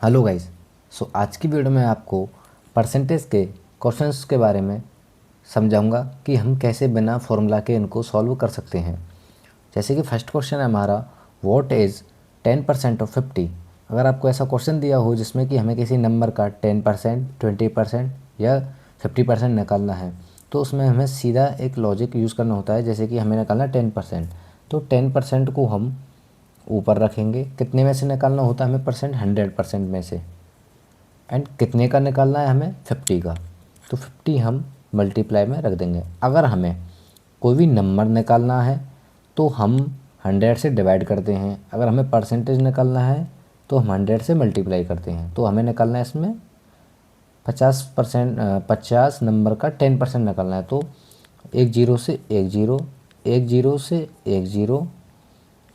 Hello guys. आज की video में आपको परसेंटेज के क्वेश्चंस के बारे में समझाऊंगा कि हम कैसे बिना फॉर्मूला के इनको सॉल्व कर सकते हैं। जैसे कि फर्स्ट क्वेश्चन है हमारा, व्हाट इज़ 10% ऑफ 50। अगर आपको ऐसा क्वेश्चन दिया हो जिसमें कि हमें किसी नंबर का 10%, 20% या 50% निकालना है, तो उसमें हमें सीधा एक लॉजिक यूज़ करना होता है। जैसे कि हमें निकालना 10%, तो 10% को हम ऊपर रखेंगे। कितने में से निकालना होता है हमें परसेंट? 100% में से। एंड कितने का निकालना है हमें? 50 का। तो 50 हम मल्टीप्लाई में रख देंगे। अगर हमें कोई भी नंबर निकालना है तो हम 100 से डिवाइड करते हैं। अगर हमें परसेंटेज निकालना है तो हम 100 से मल्टीप्लाई करते हैं। तो हमें निकालना है इसमें 50%, 50 नंबर का 10% निकालना है। तो एक जीरो से एक जीरो, एक जीरो से एक जीरो,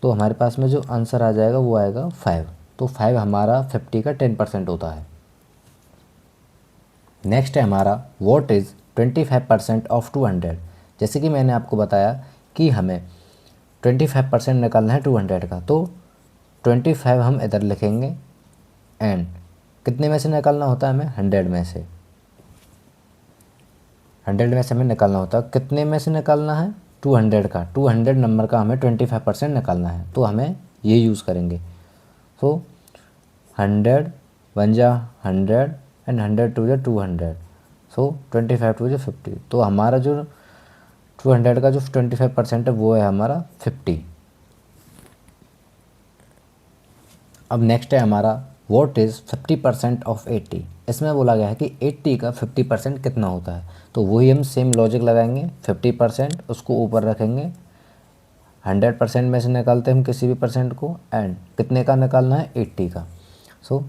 तो हमारे पास में जो आंसर आ जाएगा वो आएगा 5। तो 5 हमारा 50 का 10% होता है। नेक्स्ट है हमारा, व्हाट इज़ 25% ऑफ 200। जैसे कि मैंने आपको बताया कि हमें 25% निकालना है 200 का, तो 25 हम इधर लिखेंगे। एंड कितने में से निकालना होता है हमें? 100 में से। 100 में से हमें निकालना होता है। कितने में से निकालना है? 200 का। 200 नंबर का हमें 25% निकालना है, तो हमें ये यूज़ करेंगे। तो 100 वन जा 100 एंड 100 टू जा 200, सो 25 टू जा 50। तो हमारा जो 200 का जो 25% है वो है हमारा 50। अब नेक्स्ट है हमारा, व्हाट इज़ 50% ऑफ 80। इसमें बोला गया है कि 80 का 50% कितना होता है। तो वही हम सेम लॉजिक लगाएंगे। 50% उसको ऊपर रखेंगे, 100% में से निकालते हैं हम किसी भी परसेंट को। एंड कितने का निकालना है? 80 का। सो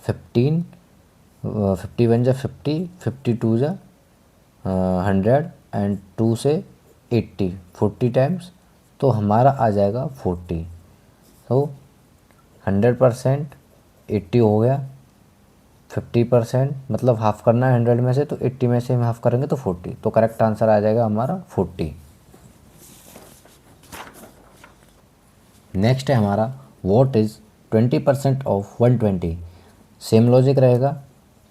15, 50 वन जा 50, 50 टू जा 100 एंड 2 से 80, 40 टाइम्स, तो हमारा आ जाएगा 40। तो 100% 80 हो गया। 50% मतलब हाफ करना है 100 में से, तो 80 में से हम हाफ करेंगे तो 40। तो करेक्ट आंसर आ जाएगा हमारा 40। नेक्स्ट है हमारा, what is 20% of 120। Same logic रहेगा।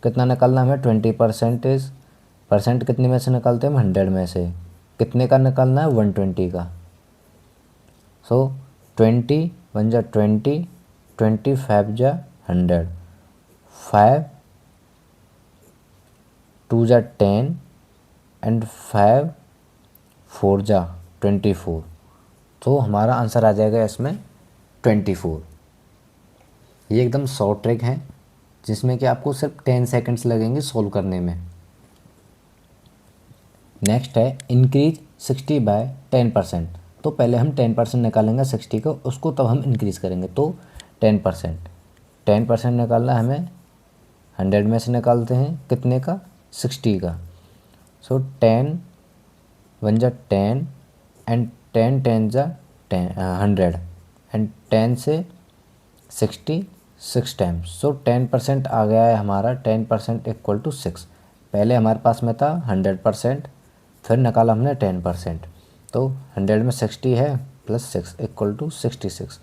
कितना निकालना हमें? 20%। परसेंट कितने में से निकालते हैं हम? 100 में से। कितने का निकालना है? 120 का। सो 20 वन जा 20, 25 जा 100, 5 टू जा 10 एंड 5 4 जा 24। तो हमारा आंसर आ जाएगा इसमें 24। ये एकदम शॉर्ट ट्रिक है जिसमें कि आपको सिर्फ 10 सेकंड्स लगेंगे सॉल्व करने में। नेक्स्ट है, इंक्रीज 60 बाय 10%। तो पहले हम 10% निकालेंगे 60 को, उसको तब हम इंक्रीज़ करेंगे। तो 10%, 10% निकालना हमें 100 में से निकालते हैं। कितने का? 60 का। सो 10 वन जा 10 एंड 10 10 जा 10, 100 एंड 10 से 60 6 टाइम्स। सो 10% आ गया है हमारा। 10% इक्वल टू 6। पहले हमारे पास में था 100%, फिर निकाला हमने 10%। तो 100 में 60 है प्लस 6 इक्वल टू 66।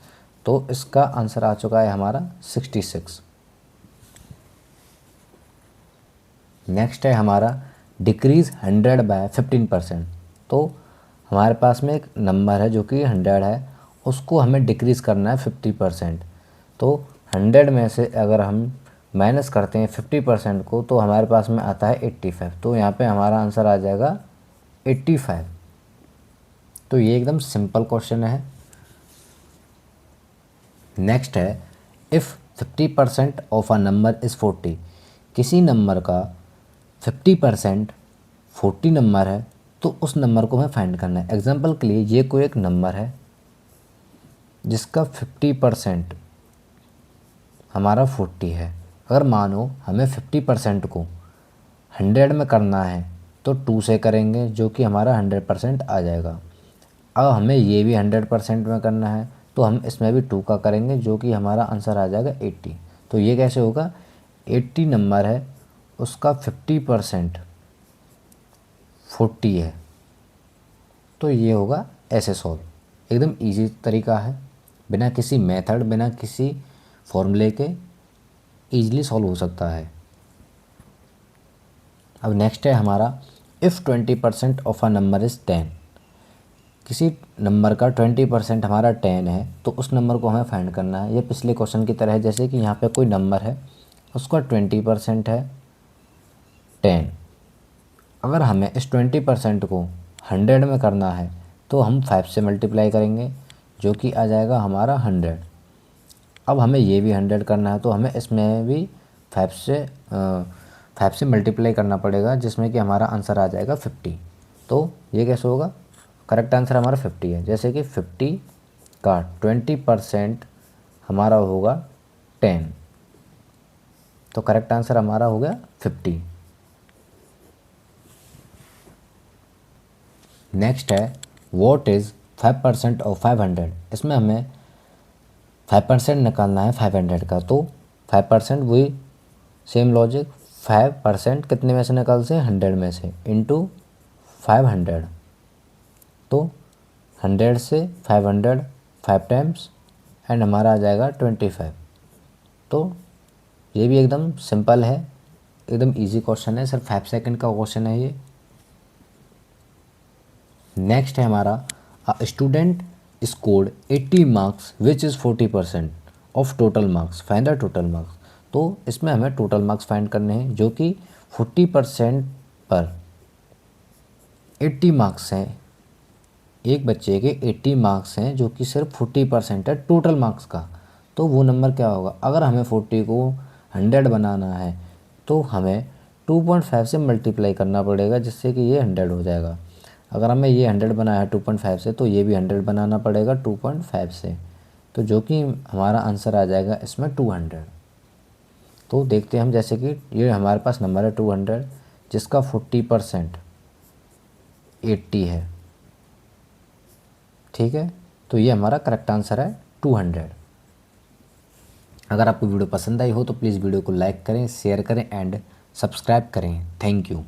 तो इसका आंसर आ चुका है हमारा 66। नेक्स्ट है हमारा, डिक्रीज़ 100 बाय 15%। तो हमारे पास में एक नंबर है जो कि 100 है, उसको हमें डिक्रीज़ करना है 50%। तो 100 में से अगर हम माइनस करते हैं 50% को, तो हमारे पास में आता है 85। तो यहाँ पे हमारा आंसर आ जाएगा 85। तो ये एकदम सिंपल क्वेश्चन है। नेक्स्ट है, if 50% of a number is 40। किसी नंबर का 50% 40 नंबर है, तो उस नंबर को हमें फाइंड करना है। एग्जाम्पल के लिए ये कोई एक नंबर है जिसका 50% हमारा 40 है। अगर मानो हमें 50% को 100 में करना है, तो 2 से करेंगे जो कि हमारा 100% आ जाएगा। अब हमें ये भी 100% में करना है, तो हम इसमें भी 2 का करेंगे जो कि हमारा आंसर आ जाएगा 80। तो ये कैसे होगा? 80 नंबर है, उसका 50% 40 है, तो ये होगा ऐसे सॉल्व। एकदम इजी तरीका है, बिना किसी मेथड, बिना किसी फॉर्मूले के ईजिली सॉल्व हो सकता है। अब नेक्स्ट है हमारा if 20% of a number is 10। किसी नंबर का 20% हमारा 10 है तो उस नंबर को हमें फाइंड करना है। ये पिछले क्वेश्चन की तरह है, जैसे कि यहाँ पे कोई नंबर है उसका 20% है 10। अगर हमें इस 20% को 100 में करना है तो हम 5 से मल्टीप्लाई करेंगे, जो कि आ जाएगा हमारा 100। अब हमें ये भी 100 करना है तो हमें इसमें भी 5 से मल्टीप्लाई करना पड़ेगा, जिसमें कि हमारा आंसर आ जाएगा 50। तो ये कैसे होगा, करेक्ट आंसर हमारा 50 है। जैसे कि 50 का 20% हमारा होगा 10, तो करेक्ट आंसर हमारा हो गया 50। नेक्स्ट है व्हाट इज़ 5% ऑफ 500। इसमें हमें 5% निकालना है 500 का, तो 5% वही सेम लॉजिक, 5% कितने में से निकाल से 100 में से इंटू 500। तो 100 से 500 5 टाइम्स एंड हमारा आ जाएगा 25। तो ये भी एकदम सिंपल है, एकदम इजी क्वेश्चन है, सिर्फ 5 सेकंड का क्वेश्चन है ये। नेक्स्ट है हमारा a student scored 80 marks which is 40% of total marks, find the total marks. तो इसमें हमें टोटल मार्क्स फाइंड करने हैं, जो कि 40% पर 80 मार्क्स हैं। एक बच्चे के 80 मार्क्स हैं, जो कि सिर्फ 40% है टोटल मार्क्स का। तो वो नंबर क्या होगा, अगर हमें 40 को 100 बनाना है तो हमें 2.5 से मल्टीप्लाई करना पड़ेगा, जिससे कि ये 100 हो जाएगा। अगर हमें ये 100 बनाया है 2.5 से, तो ये भी 100 बनाना पड़ेगा 2.5 से, तो जो कि हमारा आंसर आ जाएगा इसमें 200। तो देखते हैं हम, जैसे कि ये हमारे पास नंबर है 200, जिसका 40% 80 है, ठीक है। तो ये हमारा करेक्ट आंसर है 200। अगर आपको वीडियो पसंद आई हो तो प्लीज़ वीडियो को लाइक करें, शेयर करें एंड सब्सक्राइब करें। Thank you.